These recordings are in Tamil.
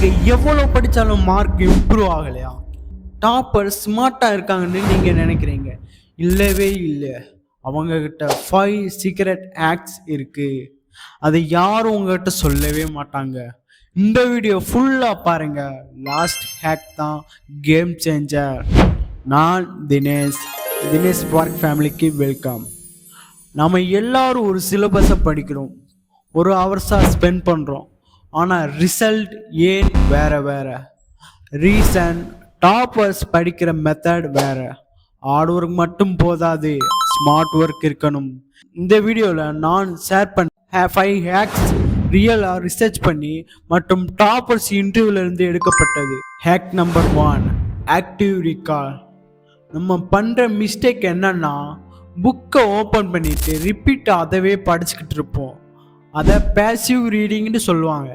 நீங்கள் எவ்வளோ படித்தாலும் மார்க் இம்ப்ரூவ் ஆகலையா? டாப்பர் ஸ்மார்ட்டாக இருக்காங்கன்னு நீங்கள் நினைக்கிறீங்க. இல்லவே இல்லை. அவங்கக்கிட்ட 5 சீக்ரெட் ஹேக்ஸ் இருக்குது. அதை யாரும் உங்ககிட்ட சொல்லவே மாட்டாங்க. இந்த வீடியோ ஃபுல்லாக பாருங்கள். லாஸ்ட் ஹேக் தான் கேம் சேஞ்சர். நான் தினேஷ் ஸ்பார்க் ஃபேமிலிக்கு வெல்கம். நம்ம எல்லாரும் ஒரு சிலபஸை படிக்கிறோம், ஒரு ஹவர்ஸாக ஸ்பெண்ட் பண்ணுறோம். ஆனால் ரிசல்ட் ஏன் வேறு. ரீசன் டாப்பர்ஸ் படிக்கிற மெத்தட் வேறு. ஹார்ட் ஒர்க் மட்டும் போதாது, ஸ்மார்ட் ஒர்க் இருக்கணும். இந்த வீடியோவில் நான் ஷேர் பண்ண 5 ஹேக்ஸ் ரியலாக ரிசர்ச் பண்ணி மற்றும் டாப்பர்ஸ் இன்டர்வியூலேருந்து எடுக்கப்பட்டது. Hack number 1, active recall. நம்ம பண்ணுற மிஸ்டேக் என்னன்னா, புக்கை ஓப்பன் பண்ணிவிட்டு ரிப்பீட்டாக அதவே படிச்சுக்கிட்டு இருப்போம். அதை பேசிவ் ரீடிங்னு சொல்லுவாங்க.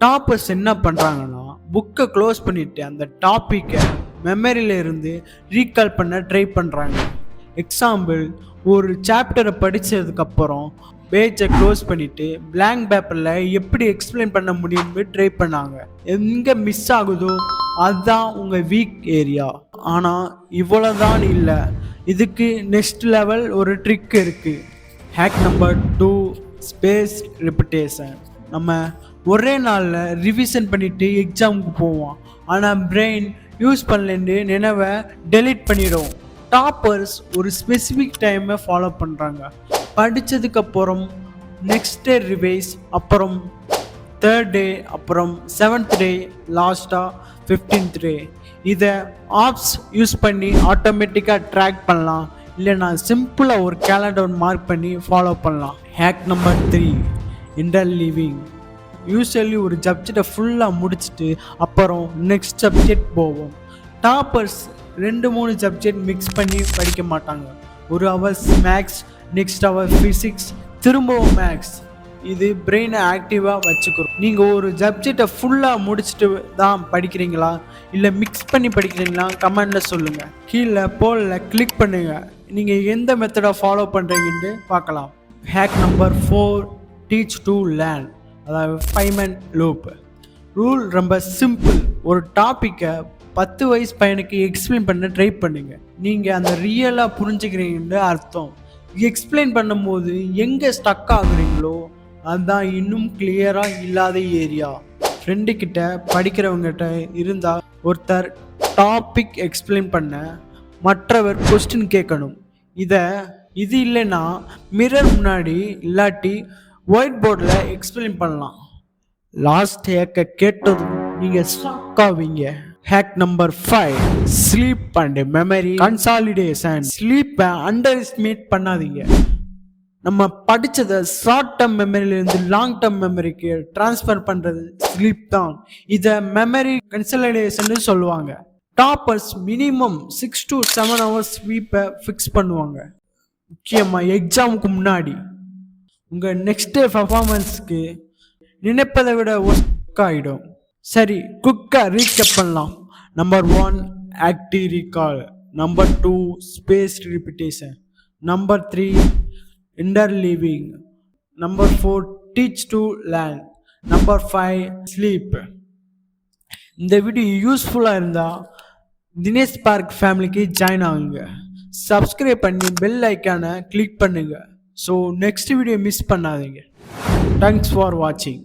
டாப்பர்ஸ் என்ன பண்ணுறாங்கன்னா, புக்கை க்ளோஸ் பண்ணிவிட்டு அந்த டாப்பிக்கை மெமரியில் இருந்து ரீகால் பண்ண ட்ரை பண்ணுறாங்க. எக்ஸாம்பிள், ஒரு சாப்டரை படித்ததுக்கப்புறம் பேஜை க்ளோஸ் பண்ணிவிட்டு பிளாங்க் பேப்பரில் எப்படி எக்ஸ்பிளைன் பண்ண முடியும்னு ட்ரை பண்ணாங்க. எங்கே மிஸ் ஆகுதோ அதுதான் உங்கள் வீக் ஏரியா. ஆனால் இவ்வளோதான் இல்லை, இதுக்கு நெக்ஸ்ட் லெவல் ஒரு ட்ரிக் இருக்குது. Hack number 2, space repetition. நம்ம ஒரே நாளில் ரிவிஷன் பண்ணிவிட்டு எக்ஸாமுக்கு போவோம், ஆனால் பிரெயின் யூஸ் பண்ணலேருந்து நினைவை டெலீட் பண்ணிடும். டாப்பர்ஸ் ஒரு ஸ்பெசிஃபிக் டைமை ஃபாலோ பண்ணுறாங்க. படித்ததுக்கப்புறம் நெக்ஸ்ட் டே ரிவைஸ், அப்புறம் 3rd டே, அப்புறம் 7th டே, லாஸ்ட்டாக 15th டே. இதை ஆப்ஸ் யூஸ் பண்ணி ஆட்டோமேட்டிக்காக ட்ராக் பண்ணலாம், இல்லைனா சிம்பிளாக ஒரு கேலண்டர் மார்க் பண்ணி ஃபாலோ பண்ணலாம். Hack number 3, interleaving. யூஸ்வலி ஒரு சப்ஜெக்டை ஃபுல்லாக முடிச்சுட்டு அப்புறம் நெக்ஸ்ட் சப்ஜெக்ட் போவோம். டாப்பர்ஸ் 2-3 சப்ஜெக்ட் மிக்ஸ் பண்ணி படிக்க மாட்டாங்க. ஒரு hours maths, next hour physics, திரும்பவும் மேக்ஸ். இது பிரெயினை ஆக்டிவாக வச்சுக்கிறோம். நீங்கள் ஒரு சப்ஜெக்டை ஃபுல்லாக முடிச்சுட்டு தான் படிக்கிறீங்களா, இல்லை மிக்ஸ் பண்ணி படிக்கிறீங்களா? கமெண்டில் சொல்லுங்கள். கீழே போலில் கிளிக் பண்ணுங்கள். நீங்கள் எந்த மெத்தடை ஃபாலோ பண்ணுறீங்கன்னு பார்க்கலாம். Hack number 4, teach to learn. அதாவது 5 minute லூப். ரூல் ரொம்ப சிம்பிள். ஒரு டாப்பிக்கை 10 வயசு பையனுக்கு எக்ஸ்பிளைன் பண்ண ட்ரை பண்ணுங்க. நீங்கள் அந்த ரியலாக புரிஞ்சுக்கிறீங்கன்னு அர்த்தம். எக்ஸ்பிளைன் பண்ணும்போது எங்கே ஸ்டக் ஆகுறீங்களோ அதுதான் இன்னும் கிளியராக இல்லாத ஏரியா. ஃப்ரெண்டுக்கிட்ட படிக்கிறவங்ககிட்ட இருந்தால் ஒருத்தர் டாபிக் எக்ஸ்பிளைன் பண்ண மற்றவர் கொஸ்டின் கேட்கணும். இது இல்லைன்னா மிரர் முன்னாடி இல்லாட்டி ஒயிட் போர்டில் எக்ஸ்பிளைன் பண்ணலாம். லாஸ்ட் ஹேக்கை கேட்டதும் நீங்கள் ஷாக் ஆவீங்க. Hack number 5, sleep and memory consolidation. ஸ்லீப்பை அண்டர் எஸ்டிமேட் பண்ணாதீங்க. நம்ம படித்ததை ஷார்ட் டேர்ம் மெமரியிலேருந்து லாங் டேர்ம் மெமரிக்கு ட்ரான்ஸ்ஃபர் பண்ணுறது ஸ்லீப் தான். இதை மெமரி கன்சாலிடேஷன் சொல்லுவாங்க. டாப்பர்ஸ் மினிமம் 6 to 7 hours ஸ்லீப்பை ஃபிக்ஸ் பண்ணுவாங்க, முக்கியமாக எக்ஸாமுக்கு முன்னாடி. உங்கள் நெக்ஸ்ட் டே பர்ஃபார்மன்ஸ்க்கு நினைப்பதை விட ஒர்க் ஆகிடும். சரி, குயிக்காக ரீகேப் பண்ணலாம். Number 1, active recall. Number 2, space repetition. Number 3, interleaving. Number 4, teach to learn. Number 5, sleep. இந்த வீடியோ யூஸ்ஃபுல்லாக இருந்தால் தினேஷ் ஸ்பார்க் ஃபேமிலிக்கு ஜாயின் ஆகுங்க. சப்ஸ்கிரைப் பண்ணி பெல் ஐக்கானை கிளிக் பண்ணுங்கள். ஸோ நெக்ஸ்ட் வீடியோ மிஸ் பண்ணாதீங்க. தேங்க்ஸ் ஃபார் வாட்சிங்.